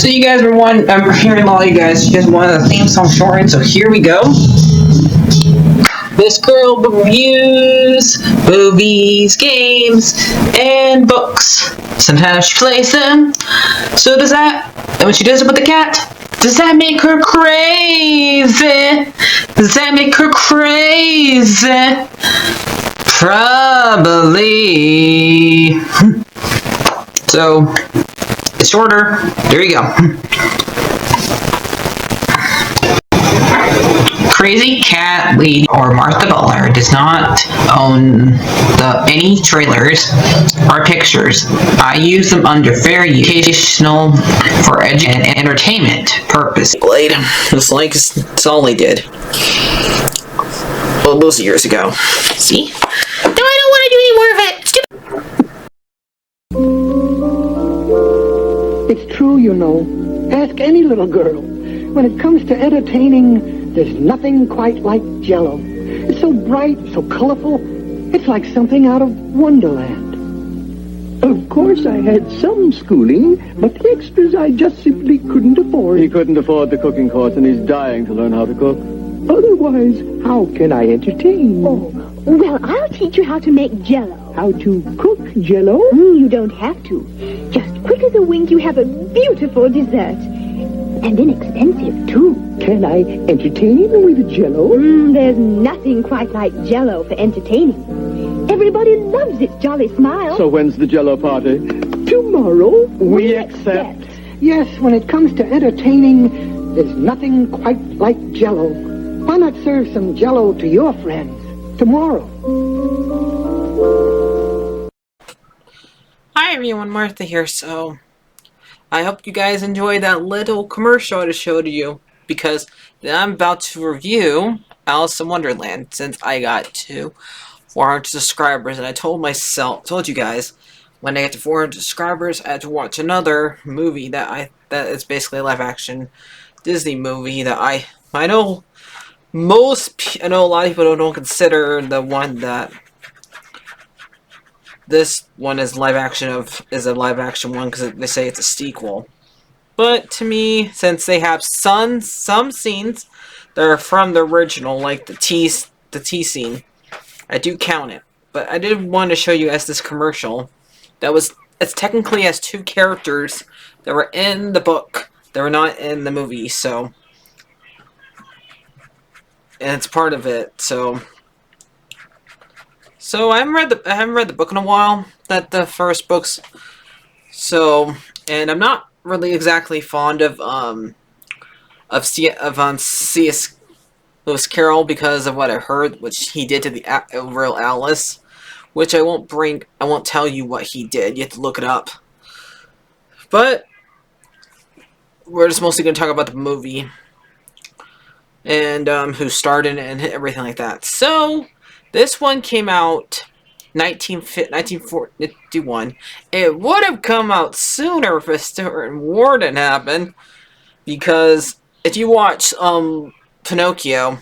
So you guys were I'm hearing a lot of you guys wanted a theme song shortened, so here we go. This girl reviews movies, games, and books. Sometimes she plays them. So does that, and when she does it with the cat, does that make her crazy? Does that make her crazy? Probably. So, it's shorter. There you go. Crazycatlady or Martha Butler does not own any trailers or pictures. I use them under fair educational for and entertainment purpose. Blade, looks like it's all they did. Well, those years ago. See? No, I don't want to do any more of it. It's true, you know. Ask any little girl. When it comes to entertaining, there's nothing quite like Jell-O. It's so bright, so colorful. It's like something out of Wonderland. Of course, I had some schooling, but the extras I just simply couldn't afford. He couldn't afford the cooking course, and he's dying to learn how to cook. Otherwise, how can I entertain? Oh, well, I'll teach you how to make Jell-O. How to cook Jell-O? You don't have to. Just quick as a wink, you have a beautiful dessert. And inexpensive, too. Can I entertain with Jell-O? There's nothing quite like Jell-O for entertaining. Everybody loves its jolly smile. So when's the Jell-O party? Tomorrow? We accept. Yes, when it comes to entertaining, there's nothing quite like Jell-O. Why not serve some Jell-O to your friends tomorrow? Hi everyone, Martha here. So, I hope you guys enjoyed that little commercial I just showed you, because I'm about to review Alice in Wonderland since I got to 400 subscribers, and I told you guys, when I get to 400 subscribers, I had to watch another movie that is basically a live-action Disney movie that I know a lot of people don't consider the one that this one is a live action one because they say it's a sequel. But to me, since they have some scenes that are from the original, like the tea scene, I do count it. But I did want to show you guys this commercial it's technically has two characters that were in the book that were not in the movie, so and it's part of it, so I haven't read the book in a while, the first books. So, and I'm not really exactly fond of C.S. Lewis Carroll because of what I heard, which he did to the real Alice, which I won't tell you what he did. You have to look it up. But we're just mostly going to talk about the movie and who starred in it and everything like that. So, this one came out 1941. It would have come out sooner if Stuart War didn't happen, because if you watch Pinocchio,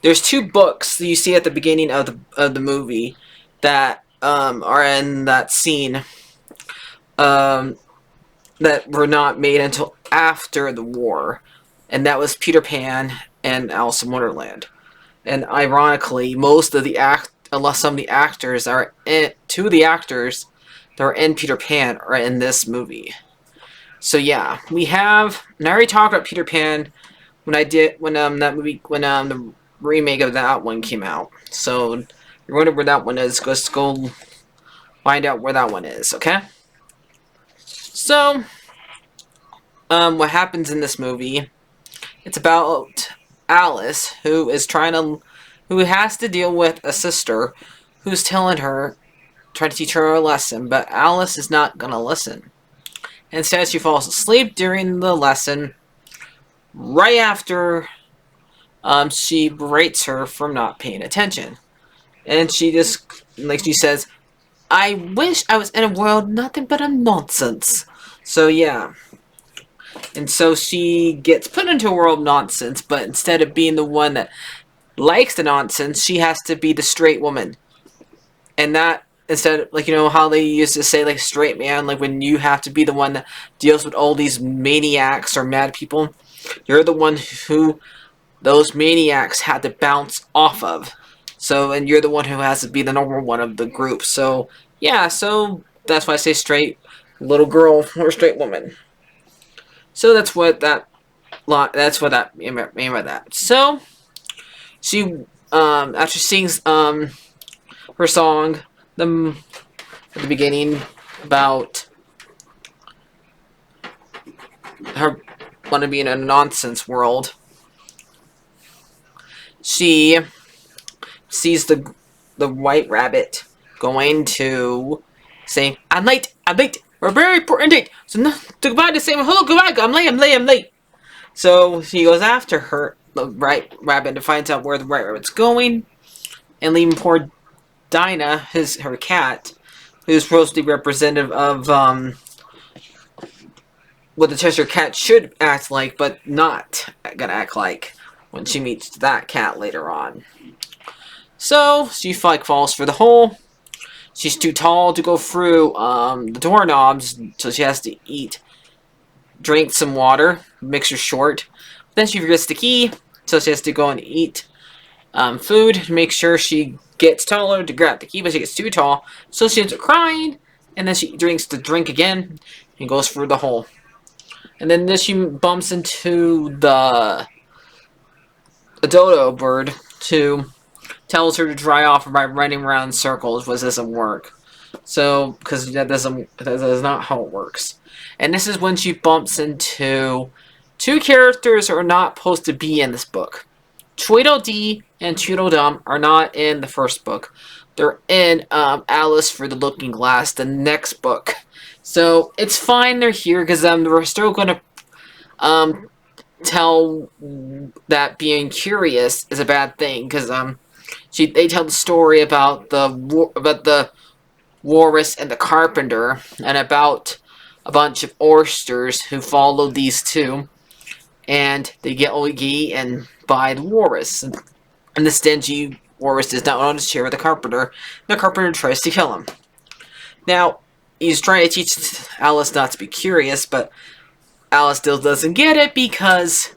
there's two books that you see at the beginning of the movie that are in that scene that were not made until after the war, and that was Peter Pan and Alice in Wonderland. And ironically, most of the some of the actors two of the actors that are in Peter Pan are in this movie. So yeah, and I already talked about Peter Pan when the remake of that one came out. So if you're wondering where that one is, just go find out where that one is, okay? So what happens in this movie? It's about Alice, who has to deal with a sister who's trying to teach her a lesson, but Alice is not gonna listen. Instead, she falls asleep during the lesson right after she berates her for not paying attention. And she says, "I wish I was in a world nothing but a nonsense." So yeah. And so she gets put into a world of nonsense, but instead of being the one that likes the nonsense, she has to be the straight woman. And that instead of, like, you know how they used to say, like, straight man, like when you have to be the one that deals with all these maniacs or mad people, you're the one who those maniacs had to bounce off of. So, and you're the one who has to be the normal one of the group. So, yeah, so that's why I say straight little girl or straight woman. So that's what that mean by that. So she after sings her song at the beginning about her want to be in a nonsense world, she sees the white rabbit going to say, I'm late, we're very important date, so no, to goodbye to say, hello, goodbye, I'm late. So he goes after her, the white rabbit, to find out where the white rabbit's going, and leaving poor Dinah, her cat, who's supposed to be representative of what the Cheshire Cat should act like, but not gonna act like when she meets that cat later on. So she falls for the hole. She's too tall to go through the doorknobs, so she has to drink some water, makes her short. Then she forgets the key, so she has to go and eat food to make sure she gets taller to grab the key, but she gets too tall, so she ends up crying, and then she drinks the drink again and goes through the hole. And then she bumps into the dodo bird, who tells her to dry off by running around in circles, which doesn't work. So, because that is not how it works. And this is when she bumps into two characters who are not supposed to be in this book. Tweedledee and Tweedledum are not in the first book. They're in Alice for the Looking Glass, the next book. So it's fine they're here, because we're still going to tell that being curious is a bad thing, because they tell the story about the walrus and the carpenter, and about a bunch of oysters who follow these two, and they get eaten by the walrus. And the stingy walrus does not want to share with the carpenter, and the carpenter tries to kill him. Now, he's trying to teach Alice not to be curious, but Alice still doesn't get it, because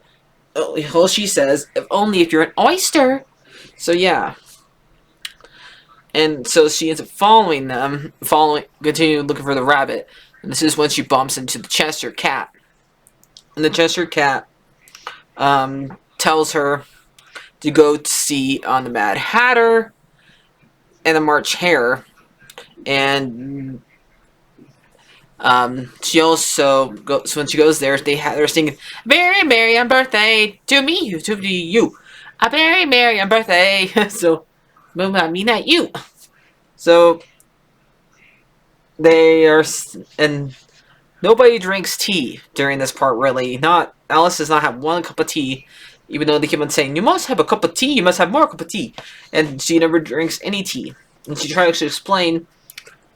all she says, if you're an oyster. So yeah. And so she ends up following them, continue looking for the rabbit. And this is when she bumps into the Cheshire Cat. And the Cheshire Cat tells her to go to see on the Mad Hatter and the March Hare. And she also goes, so when she goes there, they're singing "Very Merry on Birthday to me, to you, a very merry on birthday." So, I mean that you. So they are, and nobody drinks tea during this part. Really, Alice does not have one cup of tea, even though they keep on saying, "You must have a cup of tea. You must have more cup of tea," and she never drinks any tea. And she tries to explain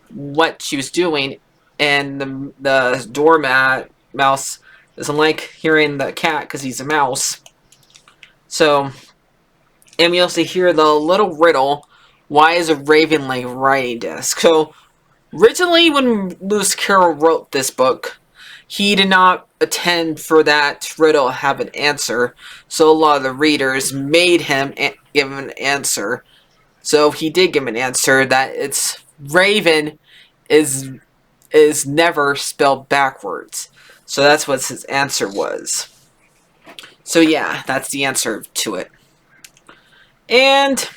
what she was doing. And the doormat mouse doesn't like hearing the cat because he's a mouse. So, and we also hear the little riddle, why is a raven like a writing desk? So, originally when Lewis Carroll wrote this book, he did not intend for that riddle to have an answer. So a lot of the readers made him give him an answer. So he did give him an answer that it's raven is never spelled backwards. So that's what his answer was. So yeah, that's the answer to it. And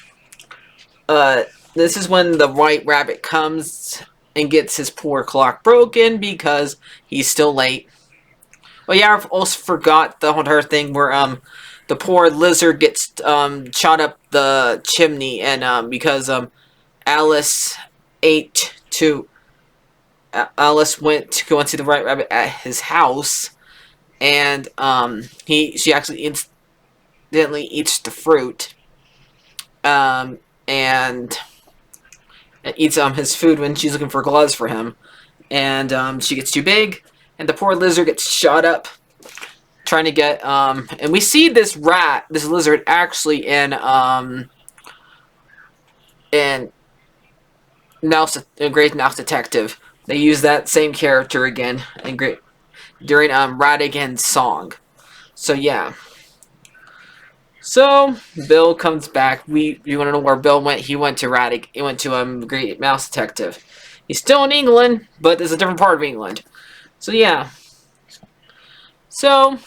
this is when the white rabbit comes and gets his poor clock broken because he's still late. But yeah, I also forgot the whole thing where the poor lizard gets shot up the chimney, and because Alice went to go and see the white rabbit at his house, and she actually instantly eats the fruit, and eats his food when she's looking for gloves for him, and she gets too big, and the poor lizard gets shot up trying to get and we see this lizard actually in Great Mouse Detective. They use that same character again in during Radigan's song. So yeah. So Bill comes back. You want to know where Bill went? He went to He went to Great Mouse Detective. He's still in England, but there's a different part of England. So yeah. So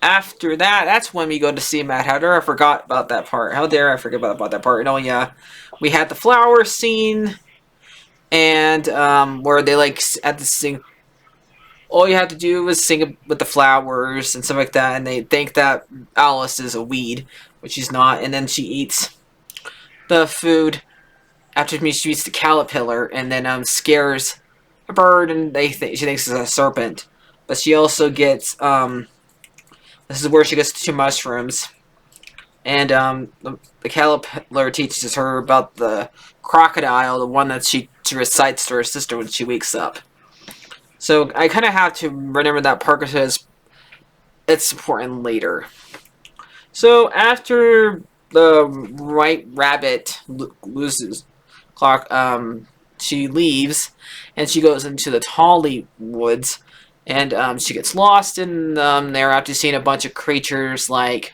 after that, that's when we go to see Mad Hatter. I forgot about that part. How dare I forget about that part? Oh yeah, we had the flower scene, and where they like had to sing. All you have to do is sing with the flowers and stuff like that, and they think that Alice is a weed, which she's not, and then she eats the food. After she eats the caterpillar, and then scares a bird, and she thinks it's a serpent. But she also gets this is where she gets 2 mushrooms. And the caterpillar teaches her about the crocodile, the one that she recites to her sister when she wakes up. So I kind of have to remember that part because it's important later. So after the White Rabbit loses clock, she leaves and she goes into the Tolly Woods, and she gets lost in there after seeing a bunch of creatures like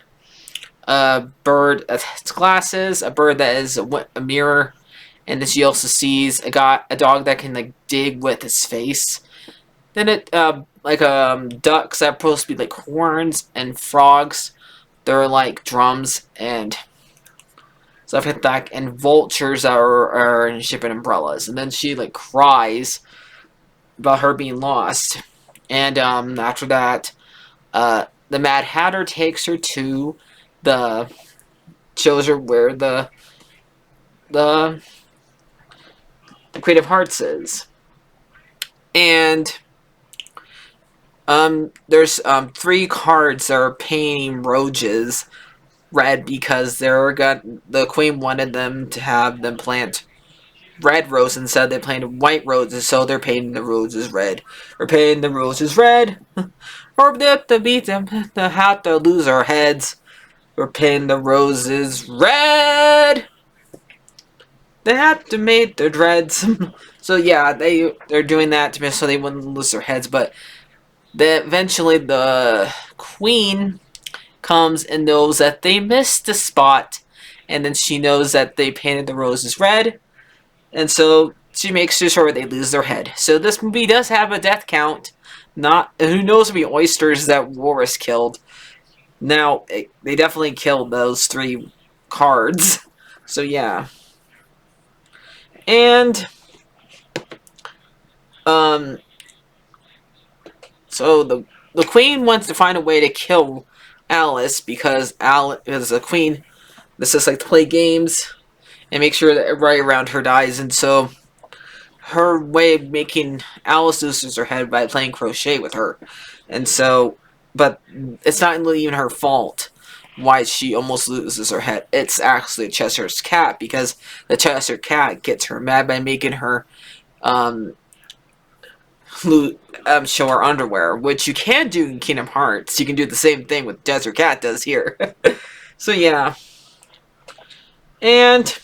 a bird that has glasses, a bird that is a mirror, and then she also sees a dog that can like dig with his face. Then ducks that are supposed to be like horns, and frogs, they're like drums and stuff like that, and vultures are shipping umbrellas. And then she like cries about her being lost, and after that, the Mad Hatter takes her to shows her where the Creative Hearts is, and there's 3 cards that are painting roses red because the Queen wanted them to have them plant red roses instead. They planted white roses, so they're painting the roses red. We're painting the roses red, or to beat them, to have to lose our heads. We're painting the roses red. They have to make their dreads. So yeah, they're doing that so they wouldn't lose their heads. But eventually the Queen comes and knows that they missed the spot, and then she knows that they painted the roses red, and so she makes sure they lose their head. So this movie does have a death count. Not who knows how many oysters that Walrus killed. Now they definitely killed those 3 cards. So yeah. And so the Queen wants to find a way to kill Alice because Alice is a queen. This is like to play games and make sure that everybody around her dies. And so her way of making Alice lose her head by playing crochet with her. And so, but it's not really even her fault why she almost loses her head. It's actually Chester's cat, because the Chester cat gets her mad by making her show her underwear, which you can do in Kingdom Hearts. You can do the same thing with Desert Cat does here. So yeah. And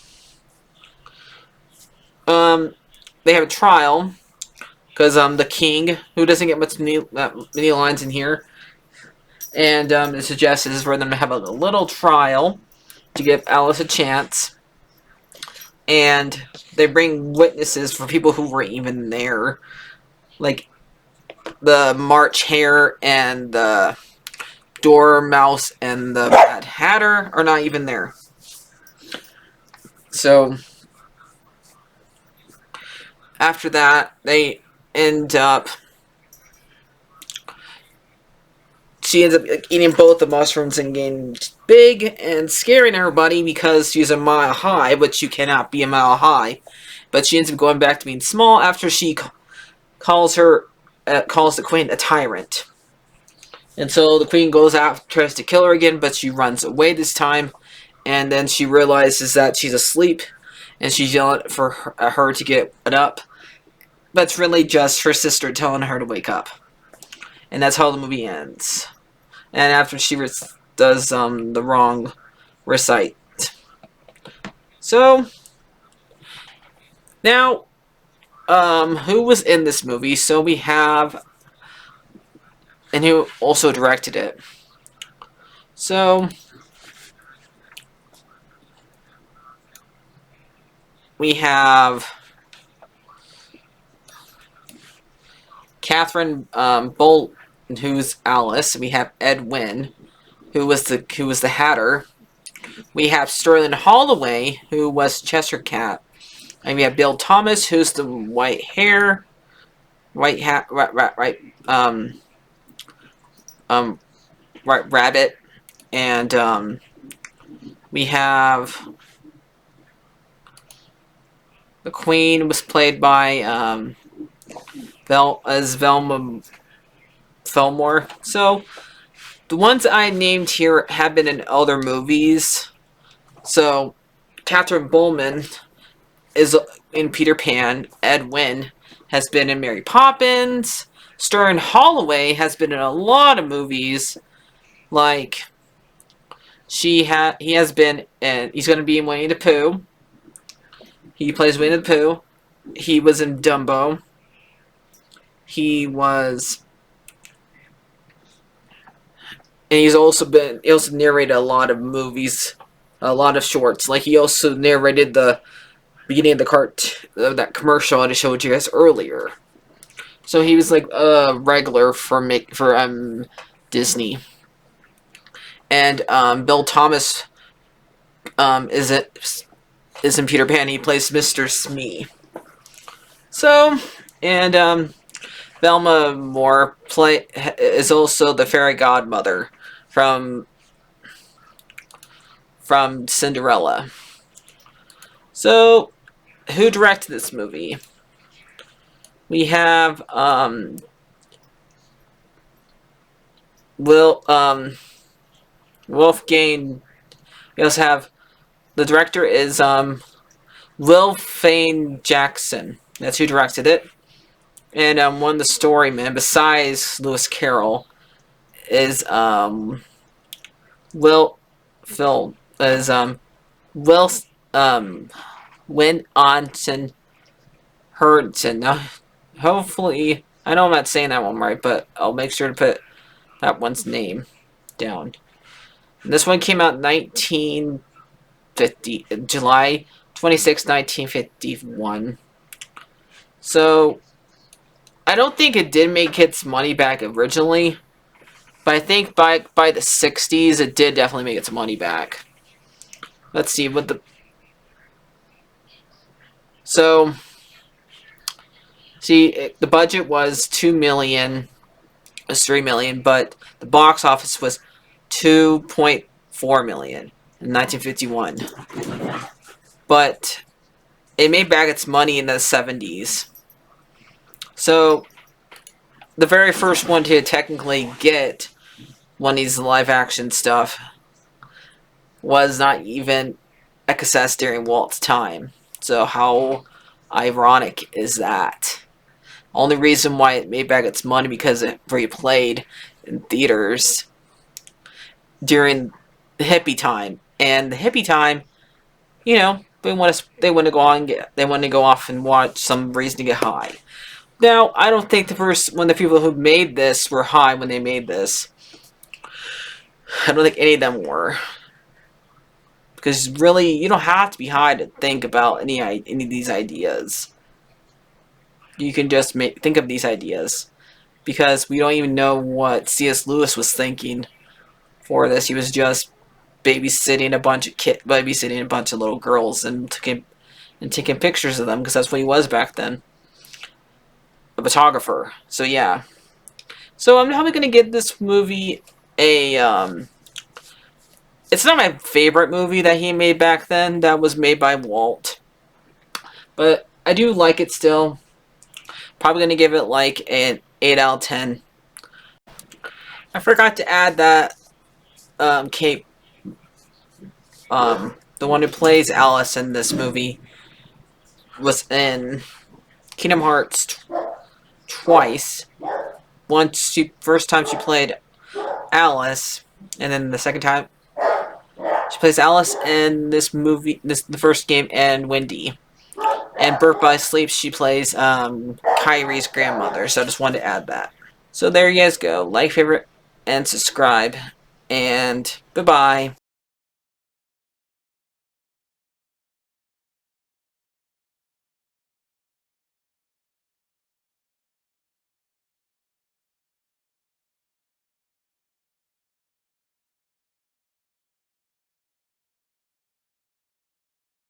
they have a trial because the king, who doesn't get many lines in here, and it suggests for them to have a little trial to give Alice a chance, and they bring witnesses for people who weren't even there, like the March Hare and the Dormouse and the Mad Hatter are not even there. So after that, they end up. She ends up eating both the mushrooms and getting big and scaring everybody because she's a mile high, but you cannot be a mile high. But she ends up going back to being small after she calls the Queen a tyrant. And so the Queen goes out, tries to kill her again, but she runs away this time. And then she realizes that she's asleep, and she's yelling for her to get up. But it's really just her sister telling her to wake up. And that's how the movie ends. And after she does the wrong recite. So now, who was in this movie? So we have, and who also directed it. So we have Catherine Bolt, who's Alice. We have Ed Wynn, who was the Hatter. We have Sterling Holloway, who was Cheshire Cat, and we have Bill Thomas, who's the white hair, white hat, right rabbit, and we have the Queen was played by Velma Fillmore. So the ones I named here have been in other movies. So Catherine Bowman is in Peter Pan. Ed Wynn has been in Mary Poppins. Sterling Holloway has been in a lot of movies. Like he has been in. He's going to be in Winnie the Pooh. He plays Winnie the Pooh. He was in Dumbo. He also narrated a lot of movies, a lot of shorts. Like he also narrated the beginning of that commercial I showed you guys earlier. So he was like a regular for Disney. And Bill Thomas is in Peter Pan. He plays Mr. Smee. So, and Velma Moore is also the fairy godmother from Cinderella. So, who directed this movie? We have Wolfgang. We also have the director is Will Fane Jackson. That's who directed it. And one of the storymen, besides Lewis Carroll, is Will Win Onson Hurdson. Now, hopefully, I know I'm not saying that one right, but I'll make sure to put that one's name down. And this one came out in July 26, 1951. So, I don't think it did make its money back originally, but I think by the 60s, it did definitely make its money back. Let's see what the... So, see, the budget was $2 million, it was $3 million, but the box office was $2.4 million in 1951. But it made back its money in the 70s. So, the very first one to technically get one of these live-action stuff was not even a cassette during Walt's time. So how ironic is that? Only reason why it made back its money because it replayed in theaters during the hippie time. And the hippie time, you know, they want to go off and watch some reason to get high. Now, I don't think when the people who made this were high when they made this. I don't think any of them were. Because really, you don't have to be high to think about any of these ideas. You can just think of these ideas. Because we don't even know what C.S. Lewis was thinking for this. He was just babysitting a bunch of little girls and taking pictures of them, because that's what he was back then. A photographer. So yeah. So I'm probably going to give this movie a it's not my favorite movie that he made back then, that was made by Walt, but I do like it still. Probably going to give it like an 8 out of 10. I forgot to add that Kate, the one who plays Alice in this movie, was in Kingdom Hearts twice. First time she played Alice, and then the second time she plays Alice in this movie, the first game, and Wendy. And Burp by Sleep, she plays Kyrie's grandmother. So I just wanted to add that. So there you guys go. Like, favorite, and subscribe. And bye-bye.